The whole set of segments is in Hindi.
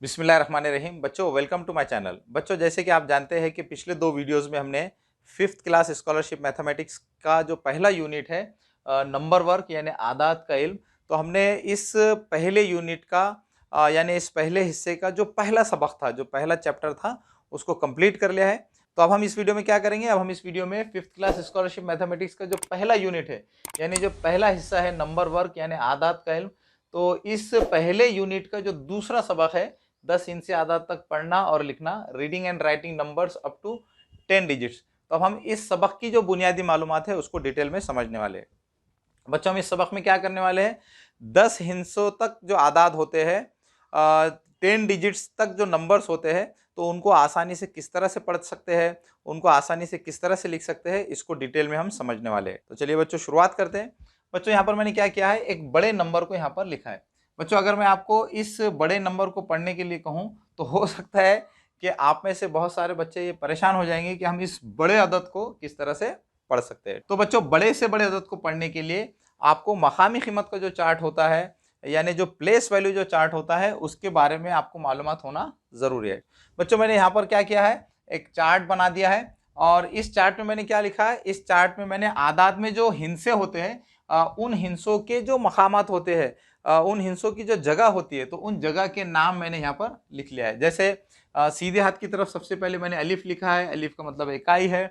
बिस्मिल्लाहिर्रहमानिर्रहीम। बच्चों वेलकम टू माय चैनल। बच्चों जैसे कि आप जानते हैं कि पिछले दो वीडियोस में हमने फिफ्थ क्लास स्कॉलरशिप मैथमेटिक्स का जो पहला यूनिट है नंबर वर्क यानी आदात का इल्म, तो हमने इस पहले यूनिट का यानी इस पहले हिस्से का जो पहला सबक था, जो पहला चैप्टर था, उसको कंप्लीट कर लिया है। तो अब हम इस वीडियो में क्या करेंगे, अब हम इस वीडियो में फिफ्थ क्लास स्कॉलरशिप मैथमेटिक्स का जो पहला यूनिट है यानी जो पहला हिस्सा है नंबर वर्क यानी आदात का इल्म, तो इस पहले यूनिट का जो दूसरा सबक है 10 इंच से आधा तक पढ़ना और लिखना, reading and writing numbers up to 10 digits. तो अब हम इस सबक की जो बुनियादी मालूमात है उसको डिटेल में समझने वाले हैं। बच्चों हम इस सबक में क्या करने वाले हैं, 10 हिस्सों तक जो आदाद होते हैं, 10 डिजिट्स तक जो नंबर्स होते हैं, तो उनको आसानी से किस तरह से पढ़ सकते हैं, उनको आसानी से किस तरह से लिख सकते हैं, इसको डिटेल में हम समझने वाले हैं। तो चलिए बच्चों शुरुआत करते हैं। बच्चों यहाँ पर मैंने क्या किया है, एक बड़े नंबर को यहाँ पर लिखा है। बच्चों अगर मैं आपको इस बड़े नंबर को पढ़ने के लिए कहूँ तो हो सकता है कि आप में से बहुत सारे बच्चे ये परेशान हो जाएंगे कि हम इस बड़े अदद को किस तरह से पढ़ सकते हैं। तो बच्चों बड़े से बड़े अदद को पढ़ने के लिए आपको मकामी कीमत का जो चार्ट होता है यानी जो प्लेस वैल्यू जो चार्ट होता है उसके बारे में आपको मालूमात होना जरूरी है। बच्चों मैंने यहाँ पर क्या किया है, एक चार्ट बना दिया है और इस चार्ट में मैंने क्या लिखा है, इस चार्ट में मैंने आदाद में जो हिस्से होते हैं उन हिस्सों के जो मकामात होते हैं, उन हिस्सों की जो जगह होती है, तो उन जगह के नाम मैंने यहाँ पर लिख लिया है। जैसे सीधे हाथ की तरफ सबसे पहले मैंने अलिफ लिखा है, अलिफ का मतलब इकाई है,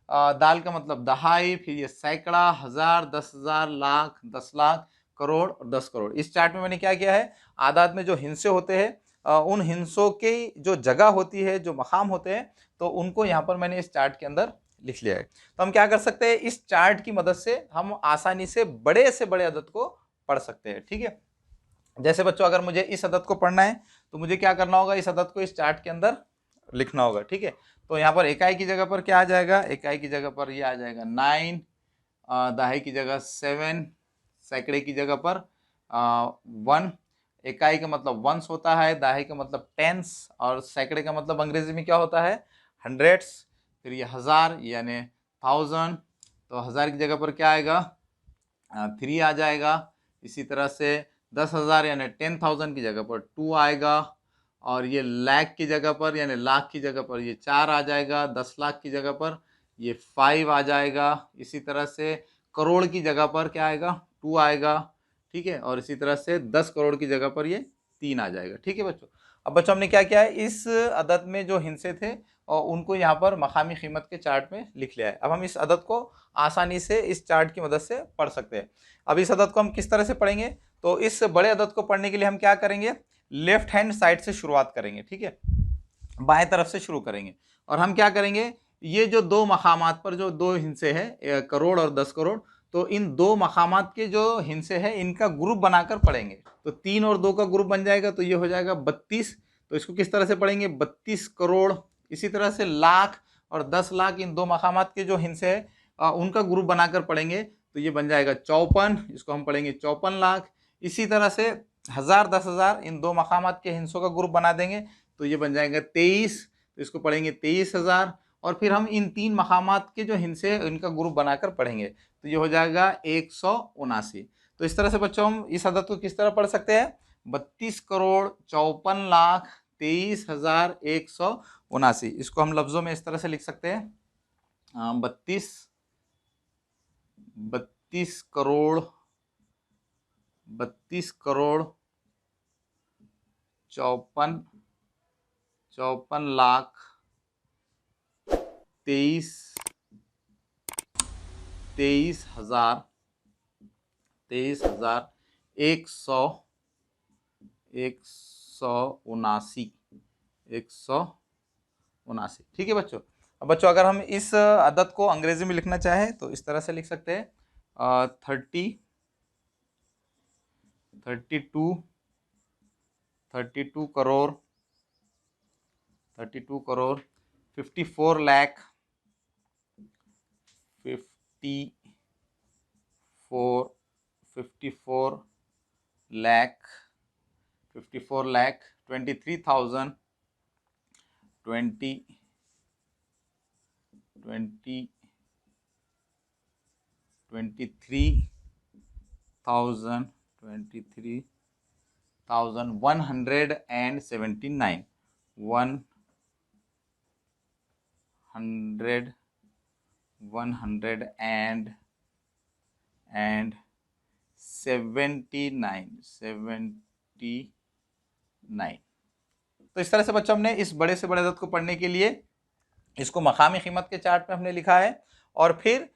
दाल का मतलब दहाई, फिर ये सैकड़ा, हजार, 10,000, लाख, 10 लाख, करोड़ और 10 करोड़। इस चार्ट में मैंने क्या किया है, आदाद में जो हिस्से होते हैं उन हिस्सों की जो जगह होती है, जो मकाम होते हैं, तो उनको यहाँ पर मैंने इस चार्ट के अंदर लिख लिया है। तो हम क्या कर सकते हैं, इस चार्ट की मदद से हम आसानी से बड़े अदद को पढ़ सकते हैं। ठीक है, जैसे बच्चों अगर मुझे इस अदद को पढ़ना है तो मुझे क्या करना होगा, इस अदद को इस चार्ट के अंदर लिखना होगा। ठीक है, तो यहाँ पर इकाई की जगह पर क्या आ जाएगा, इकाई की जगह पर ये आ जाएगा 9, दहाई की जगह 7, सैकड़े की जगह पर 1। इकाई का मतलब वंस होता है, दहाई का मतलब टेंस और सैकड़े का मतलब अंग्रेजी में क्या होता है, हंड्रेड्स। फिर ये हजार यानी 1000, तो हजार की जगह पर क्या आएगा, 3 आ जाएगा। इसी तरह से 10,000 यानी 10,000 की जगह पर 2 आएगा और ये लाख की जगह पर यानी लाख की जगह पर ये 4 आ जाएगा। 10 लाख की जगह पर ये 5 आ जाएगा। इसी तरह से करोड़ की जगह पर क्या आएगा, 2 आएगा। ठीक है, और इसी तरह से 10 करोड़ की जगह पर ये 3 आ जाएगा। ठीक है बच्चों, अब बच्चों हमने क्या किया है, इस अदद में जो हिस्से थे और उनको यहाँ पर मकामी कीमत के चार्ट में लिख लिया है। अब हम इस अदद को आसानी से इस चार्ट की मदद से पढ़ सकते हैं। अब इस अदद को हम किस तरह से पढ़ेंगे, तो इस बड़े अदद को पढ़ने के लिए हम क्या करेंगे, लेफ्ट हैंड साइड से शुरुआत करेंगे। ठीक है, बाएं तरफ से शुरू करेंगे और हम क्या करेंगे, ये जो दो मकामात पर जो दो हिस्से हैं, करोड़ और 10 करोड़, तो इन दो मकामात के जो हिस्से हैं इनका ग्रुप बनाकर पढ़ेंगे। तो 3 और 2 का ग्रुप बन जाएगा, तो ये हो जाएगा 32। तो इसको किस तरह से पढ़ेंगे, 32 करोड़। इसी तरह से लाख और 10 लाख, इन दो मकामात के जो हिस्से हैं उनका ग्रुप बनाकर पढ़ेंगे, तो ये बन जाएगा 54। इसको हम पढ़ेंगे 54 लाख। इसी तरह से हजार, 10,000, इन दो मकामात के हिस्सों का ग्रुप बना देंगे, तो ये बन जाएगा 23। तो इसको पढ़ेंगे 23,000। और फिर हम इन 3 मकामात के जो हिस्से हैं इनका ग्रुप बनाकर पढ़ेंगे, तो ये हो जाएगा 179। तो इस तरह से बच्चों हम इस अदद को किस तरह पढ़ सकते हैं, 32 करोड़ 54 लाख 23,179। इसको हम लफ्जों में इस तरह से लिख सकते हैं, 32 करोड़ 54 लाख 23,179। ठीक है बच्चों, अब बच्चों अगर हम इस अदद को अंग्रेजी में लिखना चाहें तो इस तरह से लिख सकते हैं, 32 करोड़ 54 लाख 54 लाख 23,000 23,000 179 179 तो इस तरह से बच्चों हमने इस बड़े से बड़े अदद को पढ़ने के लिए इसको मकामी कीमत के चार्ट में हमने लिखा है और फिर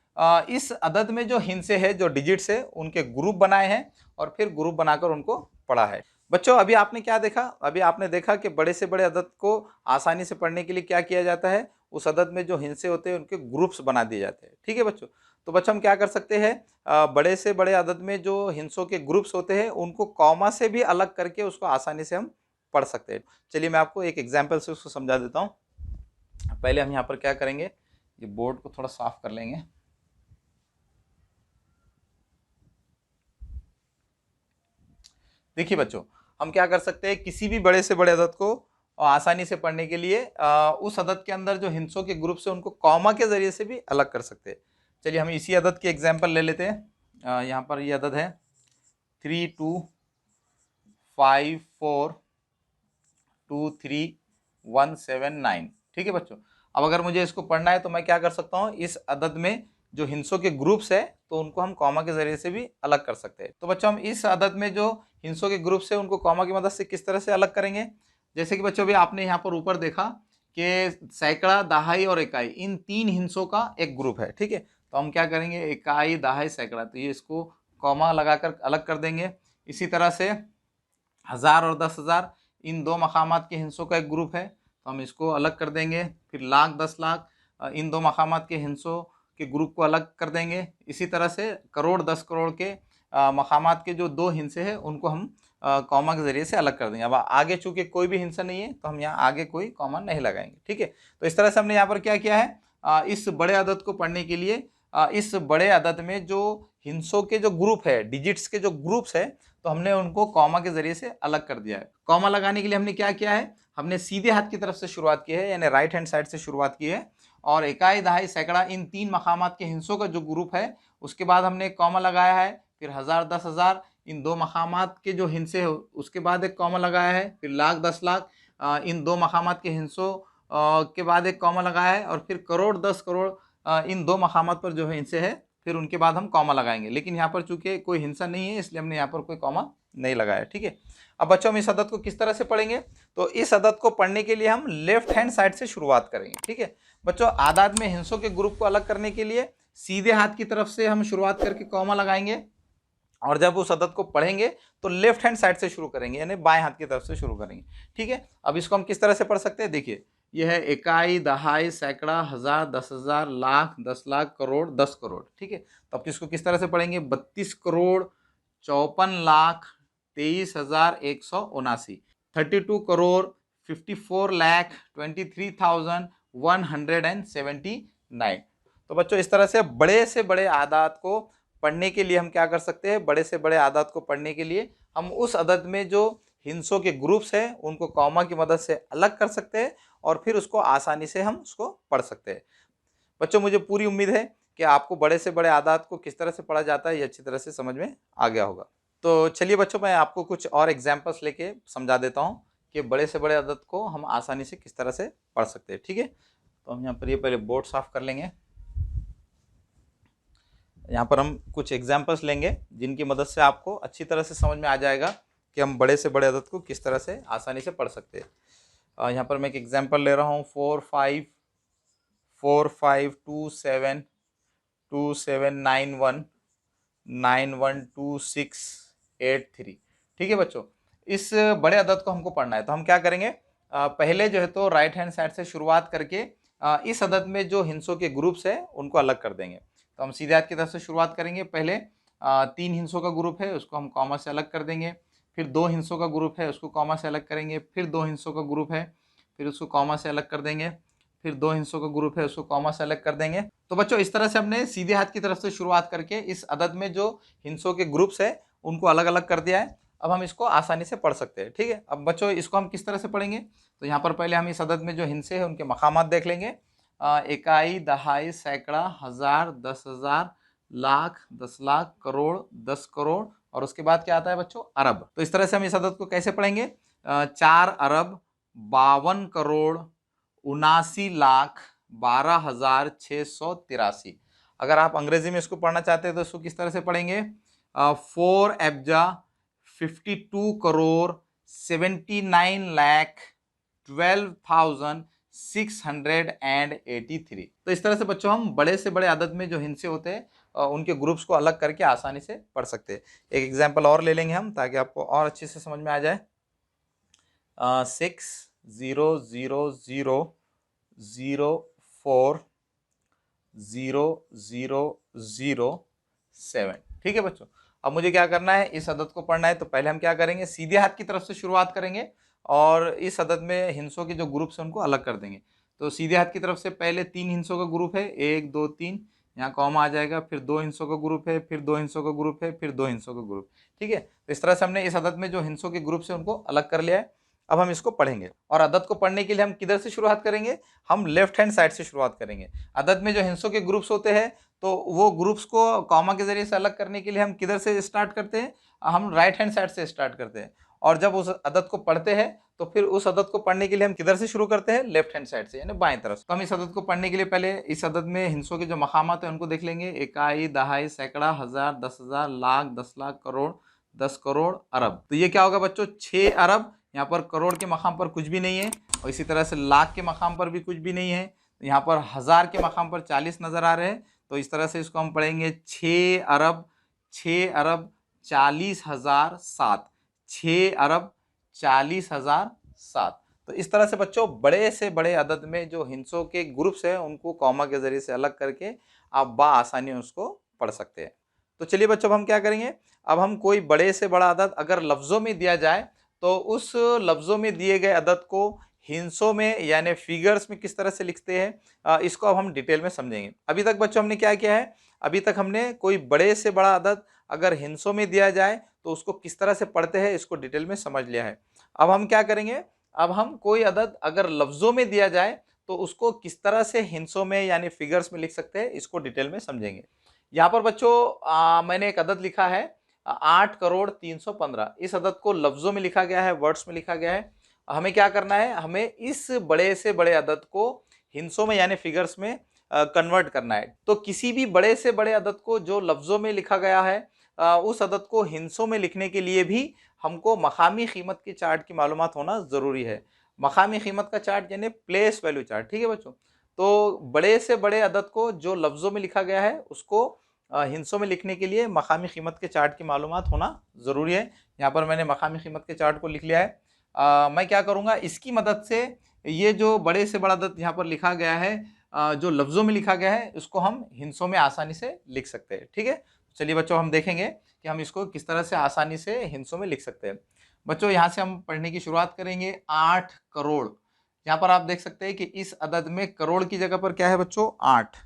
इस अदद में जो हिस्से है, जो डिजिट्स है, उनके ग्रुप बनाए हैं और फिर ग्रुप बनाकर उनको पढ़ा है। बच्चों अभी आपने क्या देखा? अभी आपने देखा कि बड़े से बड़े अदद को आसानी से पढ़ने के लिए क्या किया जाता है, उस अदद में जो हिस्से होते हैं उनके ग्रुप्स बना दिए जाते हैं। ठीक है बच्चों, तो बच्चों हम क्या कर सकते हैं, बड़े से बड़े अदद में जो हिस्सों के ग्रुप्स होते हैं उनको कॉमा से भी अलग करके उसको आसानी से हम पढ़ सकते हैं। चलिए मैं आपको एक एग्जाम्पल से उसको समझा देता हूँ। पहले हम यहाँ पर क्या करेंगे, ये बोर्ड को थोड़ा साफ कर लेंगे। देखिए बच्चों, हम क्या कर सकते हैं, किसी भी बड़े से बड़े अदद को आसानी से पढ़ने के लिए उस अदद के अंदर जो हिस्सों के ग्रुप से उनको कॉमा के जरिए से भी अलग कर सकते हैं। चलिए हम इसी अदद की एग्जाम्पल ले लेते हैं। यहाँ पर ये अदद है 325423 179। ठीक है बच्चों, अब अगर मुझे इसको पढ़ना है तो मैं क्या कर सकता हूँ, इस अदद में जो हिस्सों के ग्रुप्स है तो उनको हम कॉमा के जरिए से भी अलग कर सकते हैं। तो बच्चों हम इस अदद में जो हिस्सों के ग्रुप्स है उनको कॉमा की मदद से किस तरह से अलग करेंगे। जैसे कि बच्चों भी आपने यहाँ पर ऊपर देखा कि सैकड़ा, दहाई और इकाई, इन तीन हिस्सों का एक ग्रुप है। ठीक है, तो हम क्या करेंगे, इकाई, दहाई, सैकड़ा, तो ये इसको कॉमा लगाकर अलग कर देंगे। इसी तरह से 1000 और 10,000, इन दो मकामात के हिस्सों का एक ग्रुप है, तो हम इसको अलग कर देंगे। फिर लाख, 10 लाख, इन दो मकामात के हिस्सों के ग्रुप को अलग कर देंगे। इसी तरह से करोड़, 10 करोड़ के मकामात के जो दो हिस्से हैं उनको हम कॉमा के जरिए से अलग कर देंगे। अब आगे चूंकि कोई भी हिस्सा नहीं है तो हम यहाँ आगे कोई कॉमा नहीं लगाएंगे। ठीक है, तो इस तरह से हमने यहाँ पर क्या किया है, इस बड़े अदद को पढ़ने के लिए इस बड़े अदद में जो हिस्सों के जो ग्रुप है, डिजिट्स के जो ग्रुप्स है, तो हमने उनको कॉमा के जरिए से अलग कर दिया है। कॉमा लगाने के लिए हमने क्या किया है, हमने सीधे हाथ की तरफ से शुरुआत की है, यानी राइट हैंड साइड से शुरुआत की है, और इकाई, दहाई, सैकड़ा, इन तीन मकामात के हिस्सों का जो ग्रुप है उसके बाद हमने कॉमा लगाया है। फिर 1000, 10,000, इन दो मकामात के जो हिस्से है उसके बाद एक कॉमा लगाया है। फिर लाख, 10 लाख, इन दो मकामात के हिस्सों के बाद एक कॉमा लगाया है। और फिर करोड़, 10 करोड़, इन दो मकामात पर जो है हिस्से है, फिर उनके बाद हम कॉमा लगाएंगे। लेकिन यहाँ पर चूंकि कोई हिस्सा नहीं है इसलिए हमने यहाँ पर कोई कॉमा नहीं लगाया। ठीक है, अब बच्चों हम इस अदद को किस तरह से पढ़ेंगे, तो इस अदद को पढ़ने के लिए हम लेफ्ट हैंड साइड से शुरुआत करेंगे। ठीक है बच्चों, आदाद में हिस्सों के ग्रुप को अलग करने के लिए सीधे हाथ की तरफ से हम शुरुआत करके कॉमा लगाएंगे, और जब उस अदद को पढ़ेंगे तो लेफ्ट हैंड साइड से शुरू करेंगे, यानी बाएं हाथ की तरफ से शुरू करेंगे। ठीक है, अब इसको हम किस तरह से पढ़ सकते हैं, देखिए यह है इकाई, दहाई, सैकड़ा, 1000, 10,000, लाख, 10 लाख, करोड़, 10 करोड़। ठीक है, तो अब इसको किस तरह से पढ़ेंगे, 32 करोड़ 54 लाख 23,179, 32 करोड़ 54 लाख 23,179। तो बच्चों इस तरह से बड़े आदाद को पढ़ने के लिए हम क्या कर सकते हैं, बड़े से बड़े आदाद को पढ़ने के लिए हम उस अदद में जो हिस्सों के ग्रुप्स हैं उनको कॉमा की मदद से अलग कर सकते हैं और फिर उसको आसानी से हम उसको पढ़ सकते हैं। बच्चों मुझे पूरी उम्मीद है कि आपको बड़े से बड़े आदाद को किस तरह से पढ़ा जाता है ये अच्छी तरह से समझ में आ गया होगा। तो चलिए बच्चों, मैं आपको कुछ और एग्जाम्पल्स लेके समझा देता हूँ कि बड़े से बड़े अदद को हम आसानी से किस तरह से पढ़ सकते हैं। ठीक है, तो हम यहाँ पर ये पहले बोर्ड साफ कर लेंगे। यहाँ पर हम कुछ एग्जाम्पल्स लेंगे जिनकी मदद से आपको अच्छी तरह से समझ में आ जाएगा कि हम बड़े से बड़े अदद को किस तरह से आसानी से पढ़ सकते हैं। यहाँ पर मैं एक एग्जाम्पल ले रहा हूँ, 45452791912683। ठीक है बच्चों, इस बड़े अदद को हमको पढ़ना है तो हम क्या करेंगे, पहले जो है तो राइट हैंड साइड से शुरुआत करके इस अदद में जो हिस्सों के ग्रुप्स है उनको अलग कर देंगे। तो हम सीधे हाथ की तरफ से शुरुआत करेंगे। पहले 3 हिस्सों का ग्रुप है उसको हम कॉमा से अलग कर देंगे। फिर 2 हिस्सों का ग्रुप है उसको कॉमा से अलग करेंगे। फिर 2 हिस्सों का ग्रुप है फिर उसको कॉमा से अलग कर देंगे। फिर 2 हिस्सों का ग्रुप है उसको कॉमा से अलग कर देंगे। तो बच्चों इस तरह से हमने सीधे हाथ की तरफ से शुरुआत करके इस अदद में जो हिस्सों के ग्रुप्स है उनको अलग अलग कर दिया है। अब हम इसको आसानी से पढ़ सकते हैं। ठीक है, अब बच्चों इसको हम किस तरह से पढ़ेंगे, तो यहाँ पर पहले हम इस अदद में जो हिस्से हैं उनके मकामात देख लेंगे। इकाई, दहाई, सैकड़ा, 1000, 10,000, लाख, 10 लाख, करोड़, 10 करोड़ और उसके बाद क्या आता है बच्चों, अरब। तो इस तरह से हम इस अदद को कैसे पढ़ेंगे, 4 अरब 52 करोड़ 79 लाख 12,683। अगर आप अंग्रेजी में इसको पढ़ना चाहते हैं तो इसको किस तरह से पढ़ेंगे, 4 abjad 52 करोड़ 79 लाख 12,683। तो इस तरह से बच्चों हम बड़े से बड़े अदद में जो हिस्से होते हैं उनके ग्रुप्स को अलग करके आसानी से पढ़ सकते हैं। एक एग्जाम्पल और ले लेंगे हम ताकि आपको और अच्छे से समझ में आ जाए। 60000040007। ठीक है बच्चों, अब मुझे क्या करना है, इस अदद को पढ़ना है तो पहले हम क्या करेंगे, सीधे हाथ की तरफ से शुरुआत करेंगे और इस अदद में हिस्सों के जो ग्रुप्स हैं उनको अलग कर देंगे। तो सीधे हाथ की तरफ से पहले 3 हिस्सों का ग्रुप है, 1 2 3, यहाँ कॉमा आ जाएगा, फिर 2 हिस्सों का ग्रुप है, फिर 2 हिस्सों का ग्रुप है, फिर 2 हिस्सों का ग्रुप। ठीक है, तो इस तरह से हमने इस अदद में जो हिस्सों के ग्रुप है उनको अलग कर लिया है। अब हम इसको पढ़ेंगे और अदद को पढ़ने के लिए हम किधर से शुरुआत करेंगे, हम लेफ्ट हैंड साइड से शुरुआत करेंगे। अदद में जो हिस्सों के ग्रुप्स होते हैं तो वो ग्रुप्स को कॉमा के जरिए से अलग करने के लिए हम किधर से स्टार्ट करते हैं, हम राइट हैंड साइड से स्टार्ट करते हैं। और जब उस अदद को पढ़ते हैं तो फिर उस अदद को पढ़ने के लिए हम किधर से शुरू करते हैं, लेफ्ट हैंड साइड से, यानी बाएं तरफ से। तो हम इस अदद को पढ़ने के लिए पहले इस अदद में हिस्सों के जो मकामात है उनको देख लेंगे, इकाई, दहाई, सैकड़ा, हजार, 10,000, लाख, 10 लाख, करोड़, 10 करोड़, अरब। तो ये क्या होगा बच्चों, 6 अरब। यहाँ पर करोड़ के मकाम पर कुछ भी नहीं है और इसी तरह से लाख के मकाम पर भी कुछ भी नहीं है। तो यहाँ पर हजार के मकाम पर 40 नजर आ रहे हैं। तो इस तरह से इसको हम पढ़ेंगे 6 अरब 40,007। 6 अरब 40,007। तो इस तरह से बच्चों बड़े से बड़े अदद में जो हिस्सों के ग्रुप्स हैं उनको कॉमा के जरिए से अलग करके आप आसानी उसको पढ़ सकते हैं। तो चलिए बच्चों, अब हम क्या करेंगे, अब हम कोई बड़े से बड़ा अदद अगर लफ्जों में दिया जाए तो उस लफ्जों में दिए गए अदद को हिस्सों में यानी फिगर्स में किस तरह से लिखते हैं, इसको अब हम डिटेल में समझेंगे। अभी तक बच्चों हमने क्या किया है, अभी तक हमने कोई बड़े से बड़ा अदद अगर हिस्सों में दिया जाए तो उसको किस तरह से पढ़ते हैं इसको डिटेल में समझ लिया है। अब हम क्या करेंगे, अब हम कोई अदद अगर लफ्जों में दिया जाए तो उसको किस तरह से हिस्सों में यानी फिगर्स में लिख सकते हैं इसको डिटेल में समझेंगे। यहाँ पर बच्चों मैंने एक अदद लिखा है 8,315,। इस अदद को लफ्जों में लिखा गया है, वर्ड्स में लिखा गया है। हमें क्या करना है, हमें इस बड़े से बड़े अदद को हिस्सों में यानी फिगर्स में कन्वर्ट करना है। तो किसी भी बड़े से बड़े अदद को जो लफ्जों में लिखा गया है उस अदद को हिस्सों में लिखने के लिए भी हमको मकामी कीमत की चार्ट की मालूमात होना ज़रूरी है। मकामी कीमत का चार्ट यानी प्लेस वैल्यू चार्ट। ठीक है बच्चों, तो बड़े से बड़े अदद को जो लफ्जों में लिखा गया है उसको हिस्सों में लिखने के लिए मकामी कीमत के चार्ट की मालूमात होना ज़रूरी है। यहाँ पर मैंने मकामी कीमत के चार्ट को लिख लिया है। मैं क्या करूँगा, इसकी मदद से ये जो बड़े से बड़ा अदद यहाँ पर लिखा गया है जो लफ्ज़ों में लिखा गया है उसको हम हिस्सों में आसानी से लिख सकते हैं। ठीक है, चलिए बच्चों हम देखेंगे कि हम इसको किस तरह से आसानी से हिस्सों में लिख सकते हैं। बच्चों यहाँ से हम पढ़ने की शुरुआत करेंगे 8 करोड़। यहाँ पर आप देख सकते हैं कि इस अदद में करोड़ की जगह पर क्या है बच्चों, 8।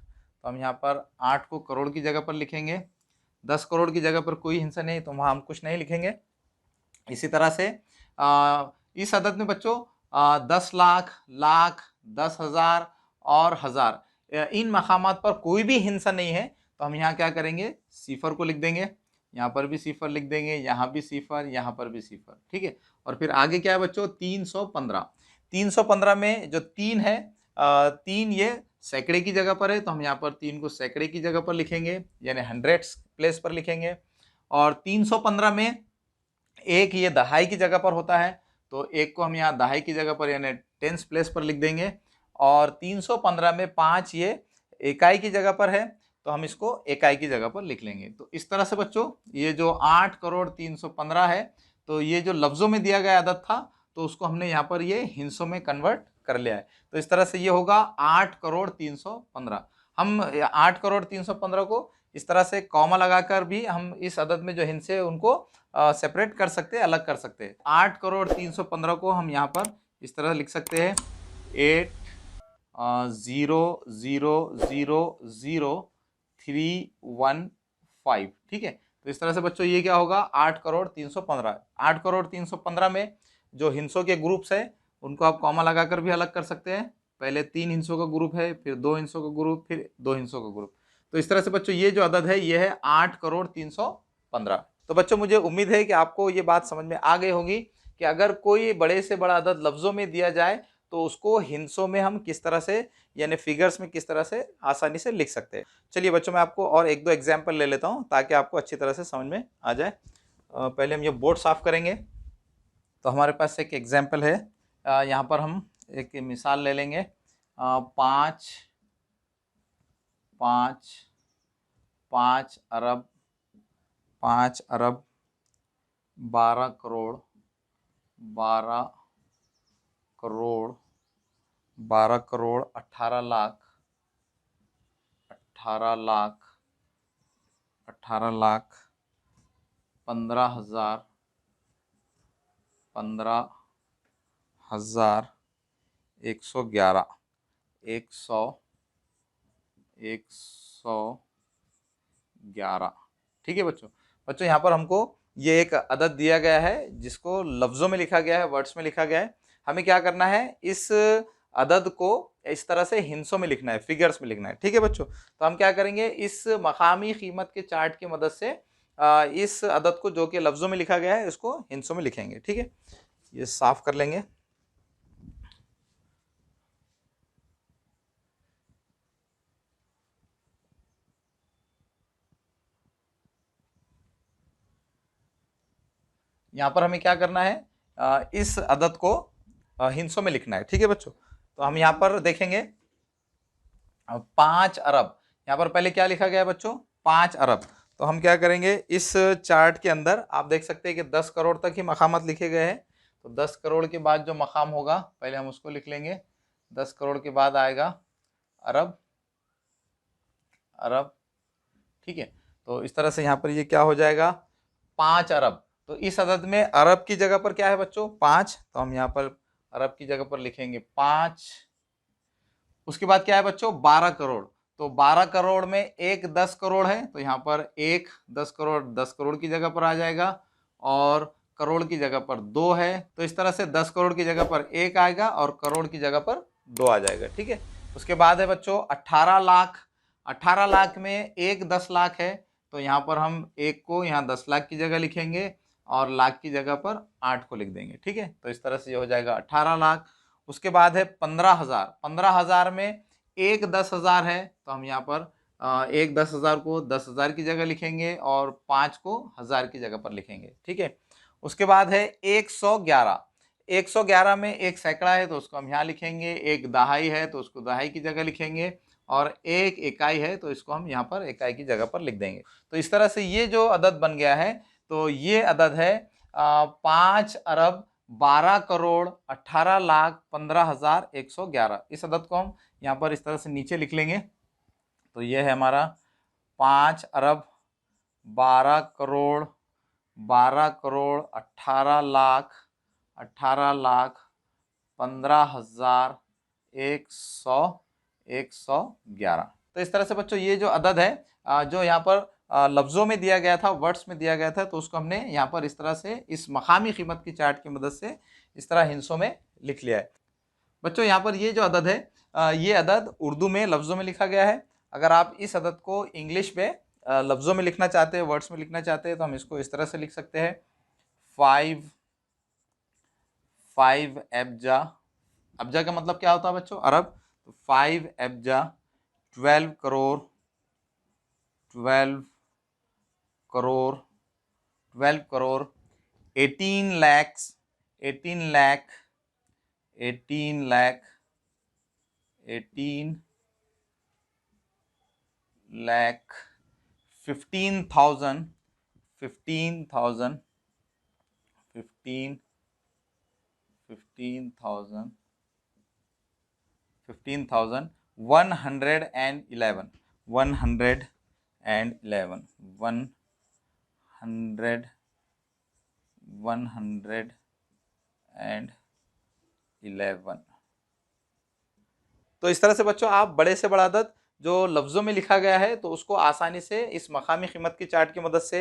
तो हम यहाँ पर 8 को करोड़ की जगह पर लिखेंगे। 10 करोड़ की जगह पर कोई हिस्सा नहीं तो वहाँ हम कुछ नहीं लिखेंगे। इसी तरह से इस अदद में बच्चों 10 लाख, लाख, 10,000 और हजार, इन मकामात पर कोई भी हिस्सा नहीं है तो हम यहाँ क्या करेंगे, सिफर को लिख देंगे। यहाँ पर भी सिफर लिख देंगे, यहाँ भी सिफर, यहाँ पर भी सिफर। ठीक है, और फिर आगे क्या है बच्चों, 315। 315 में जो 3 है, 3 ये सैकड़े की जगह पर है तो हम यहाँ पर 3 को सैकड़े की जगह पर लिखेंगे यानी हंड्रेड्स प्लेस पर लिखेंगे। और 315 में एक ये दहाई की जगह पर होता है तो एक को हम यहाँ दहाई की जगह पर यानी टेंस प्लेस पर लिख देंगे। और 315 में 5 ये इकाई की जगह पर है तो हम इसको इकाई की जगह पर लिख लेंगे। तो इस तरह से बच्चों ये जो 8 करोड़ 315 है तो ये जो लफ्ज़ों में दिया गया अदद था तो उसको हमने यहाँ पर ये हिस्सों में कन्वर्ट कर लिया है। तो इस तरह से ये होगा 8 करोड़ 315। हम 8 करोड़ 315 को इस तरह से कॉमा लगाकर भी हम इस अदद में जो हिस्से हैं उनको सेपरेट कर सकते हैं, अलग कर सकते हैं। 8 करोड़ 315 को हम यहाँ पर इस तरह लिख सकते हैं 8,0,0,0,315। ठीक है, तो इस तरह से बच्चों ये क्या होगा, 8 करोड़ 315। 8 करोड़ 315 में जो हिस्सों के ग्रुप्स है उनको आप कॉमा लगाकर भी अलग कर सकते हैं। पहले 3 हिस्सों का ग्रुप है, फिर 2 हिस्सों का ग्रुप, फिर 2 हिस्सों का ग्रुप। तो इस तरह से बच्चों ये जो अदद है ये है 8 करोड़ 315। तो बच्चों मुझे उम्मीद है कि आपको ये बात समझ में आ गई होगी कि अगर कोई बड़े से बड़ा अदद लफ्ज़ों में दिया जाए तो उसको हिंसों में हम किस तरह से यानी फिगर्स में किस तरह से आसानी से लिख सकते हैं। चलिए बच्चों मैं आपको और एक दो एग्जाम्पल ले लेता हूँ ताकि आपको अच्छी तरह से समझ में आ जाए। पहले हम ये बोर्ड साफ करेंगे। तो हमारे पास एक एग्जाम्पल है, यहाँ पर हम एक मिसाल ले लेंगे। 5 अरब 12 करोड़ 12 करोड़ 18 लाख 15,000 111 111। ठीक है बच्चों। बच्चों यहाँ पर हमको ये एक अदद दिया गया है जिसको लफ्ज़ों में लिखा गया है, वर्ड्स में लिखा गया है। हमें क्या करना है, इस अदद को इस तरह से हिंसों में लिखना है, फिगर्स में लिखना है। ठीक है बच्चों। तो हम क्या करेंगे, इस मकामी कीमत के चार्ट की मदद से इस अदद को जो कि लफ्ज़ों में लिखा गया है इसको हिंसों में लिखेंगे। ठीक है, ये साफ कर लेंगे। यहाँ पर हमें क्या करना है, इस अदद को हिंसों में लिखना है। ठीक है बच्चों। तो हम यहाँ पर देखेंगे 5 अरब, यहाँ पर पहले क्या लिखा गया है बच्चों, 5 अरब। तो हम क्या करेंगे, इस चार्ट के अंदर आप देख सकते हैं कि 10 करोड़ तक ही मकामात लिखे गए हैं। तो 10 करोड़ के बाद जो मकाम होगा पहले हम उसको लिख लेंगे। 10 करोड़ के बाद आएगा अरब। ठीक है। तो इस तरह से यहाँ पर ये क्या हो जाएगा, 5 अरब। तो इस अदद में अरब की जगह पर क्या है बच्चों, 5। तो हम यहाँ पर अरब की जगह पर लिखेंगे 5। उसके बाद क्या है बच्चों, 12 करोड़। तो 12 करोड़ में एक 10 करोड़ है, तो यहाँ पर एक 10 करोड़ की जगह पर आ जाएगा, और करोड़ की जगह पर 2 है। तो इस तरह से 10 करोड़ की जगह पर 1 आएगा और करोड़ की जगह पर 2 आ जाएगा। ठीक है। उसके बाद है बच्चों 18 लाख। 18 लाख में एक 10 लाख है, तो यहाँ पर हम एक को यहाँ 10 लाख की जगह लिखेंगे और लाख की जगह पर 8 को लिख देंगे। ठीक है। तो इस तरह से ये हो जाएगा 18 लाख। उसके बाद है 15,000। 15,000 में एक 10,000 है, तो हम यहाँ पर एक 10,000 को 10,000 की जगह लिखेंगे और 5 को 1000 की जगह पर लिखेंगे। ठीक है। उसके बाद है 111। 111 में एक सैकड़ा है, तो उसको हम यहाँ लिखेंगे। एक दहाई है, तो उसको दहाई की जगह लिखेंगे, और एक इकाई है, तो इसको हम यहाँ पर इकाई की जगह पर लिख देंगे। तो इस तरह से ये जो अदद बन गया है, तो ये अदद है 5 अरब 12 करोड़ 18 लाख 15,111। इस अदद को हम यहाँ पर इस तरह से नीचे लिख लेंगे। तो ये है हमारा 5 अरब 12 करोड़ 18 लाख 15,111। तो इस तरह से बच्चों ये जो अदद है, जो यहाँ पर लफ्ज़ों में दिया गया था, वर्ड्स में दिया गया था, तो उसको हमने यहाँ पर इस तरह से इस मकामी कीमत की चार्ट की मदद से इस तरह हिंसों में लिख लिया है। बच्चों यहाँ पर ये जो अदद है, ये अदद उर्दू में लफ्ज़ों में लिखा गया है। अगर आप इस अदद को इंग्लिश में लफ्ज़ों में लिखना चाहते हैं, वर्ड्स में लिखना चाहते हैं, तो हम इसको इस तरह से लिख सकते हैं। 5 अब्जा। अब्जा का मतलब क्या होता है बच्चों, अरब। तो 5 अब्जा 12 करोड़ 18 लाख 15,000 111। तो इस तरह से बच्चों आप बड़े से बड़ा अदद जो लफ्ज़ों में लिखा गया है, तो उसको आसानी से इस मकामी कीमत की चार्ट की मदद से,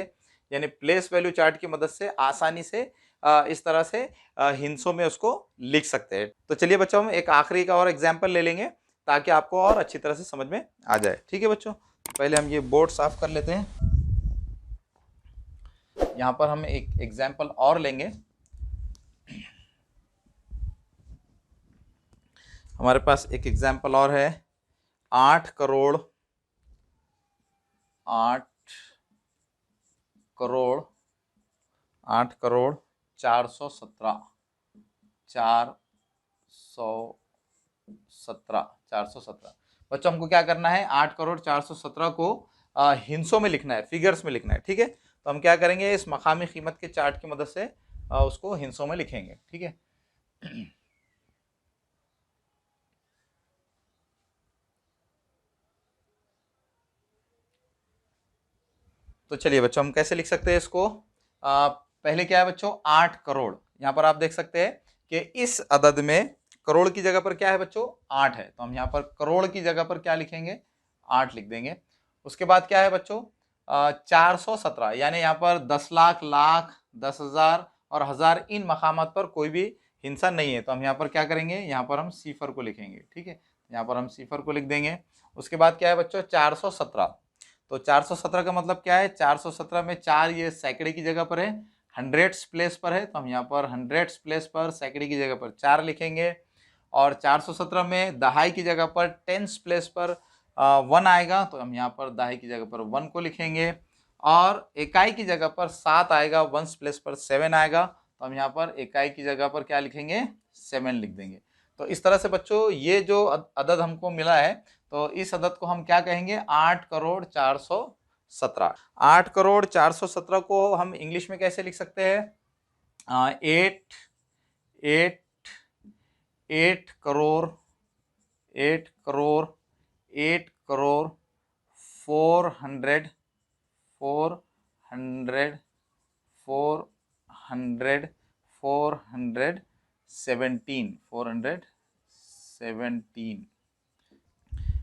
यानी प्लेस वैल्यू चार्ट की मदद से आसानी से इस तरह से हिंसों में उसको लिख सकते हैं। तो चलिए बच्चों, हम एक आखिरी का और एग्जाम्पल ले लेंगे ताकि आपको और अच्छी तरह से समझ में आ जाए। ठीक है बच्चों। पहले हम ये बोर्ड साफ कर लेते हैं। यहाँ पर हम एक एग्जाम्पल और लेंगे। हमारे पास एक एग्जाम्पल और है, 8 करोड़ 417 417 बच्चों हमको क्या करना है, 8 करोड़ 417 को हिंसों में लिखना है, फिगर्स में लिखना है। ठीक है, तो हम क्या करेंगे, इस मकामी कीमत के चार्ट की मदद से उसको हिंसों में लिखेंगे। ठीक है, तो चलिए बच्चों हम कैसे लिख सकते हैं इसको। पहले क्या है बच्चों, 8 करोड़। यहाँ पर आप देख सकते हैं कि इस अदद में करोड़ की जगह पर क्या है बच्चों, 8 है, तो हम यहाँ पर करोड़ की जगह पर क्या लिखेंगे, 8 लिख देंगे। उसके बाद क्या है बच्चों, 417, यानी यहाँ पर 10 लाख, लाख, 10,000 और 1000 इन मकामात पर कोई भी हिंसा नहीं है, तो हम यहाँ पर क्या करेंगे, यहाँ पर हम सिफर को लिखेंगे। ठीक है, यहाँ पर हम सिफर को लिख देंगे। उसके बाद क्या है बच्चों, 417, तो 417 का मतलब क्या है, 417 में 4 ये सैकड़े की जगह पर है, हंड्रेड्स प्लेस पर है, तो हम यहाँ पर हंड्रेड्स प्लेस पर सैकड़े की जगह पर 4 लिखेंगे। और 417 में दहाई की जगह पर टेंस प्लेस पर 1 आएगा, तो हम यहाँ पर दहाई की जगह पर 1 को लिखेंगे। और इकाई की जगह पर 7 आएगा, वंस प्लेस पर 7 आएगा, तो हम यहाँ पर इकाई की जगह पर क्या लिखेंगे, 7 लिख देंगे। तो इस तरह से बच्चों ये जो अदद हमको मिला है, तो इस अदद को हम क्या कहेंगे, 8 करोड़ 417। 8 करोड़ 417 को हम इंग्लिश में कैसे लिख सकते हैं, 8 करोड़ 417।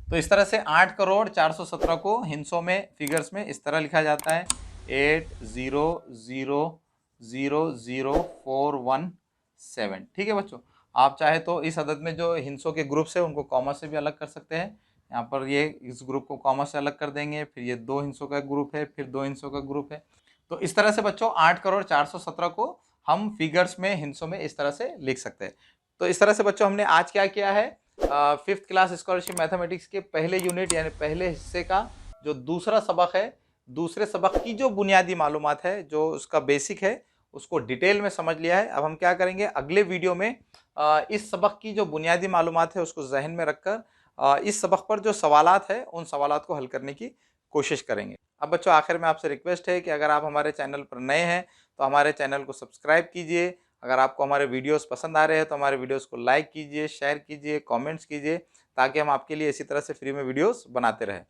तो इस तरह से 8 करोड़ 417 को हिंसों में, फिगर्स में इस तरह लिखा जाता है, 800000417। ठीक है बच्चों, आप चाहे तो इस अदद में जो हिंसों के ग्रुप्स है उनको कॉमा से भी अलग कर सकते हैं। यहाँ पर ये इस ग्रुप को कॉमा से अलग कर देंगे, फिर ये 2 हिंसों का ग्रुप है, फिर 2 हिंसों का ग्रुप है। तो इस तरह से बच्चों 8 करोड़ 417 को हम फिगर्स में, हिंसों में इस तरह से लिख सकते हैं। तो इस तरह से बच्चों हमने आज क्या किया है, 5th क्लास स्कॉलरशिप मैथमेटिक्स के पहले यूनिट यानी पहले हिस्से का जो दूसरा सबक है, दूसरे सबक की जो बुनियादी मालूमात है, जो उसका बेसिक है, उसको डिटेल में समझ लिया है। अब हम क्या करेंगे, अगले वीडियो में इस सबक की जो बुनियादी मालूमात है उसको जहन में रखकर इस सबक पर जो सवालात है उन सवालात को हल करने की कोशिश करेंगे। अब बच्चों आखिर में आपसे रिक्वेस्ट है कि अगर आप हमारे चैनल पर नए हैं तो हमारे चैनल को सब्सक्राइब कीजिए। अगर आपको हमारे वीडियोस पसंद आ रहे हैं तो हमारे वीडियोस को लाइक कीजिए, शेयर कीजिए, कमेंट्स कीजिए, ताकि हम आपके लिए इसी तरह से फ्री में वीडियोस बनाते रहें।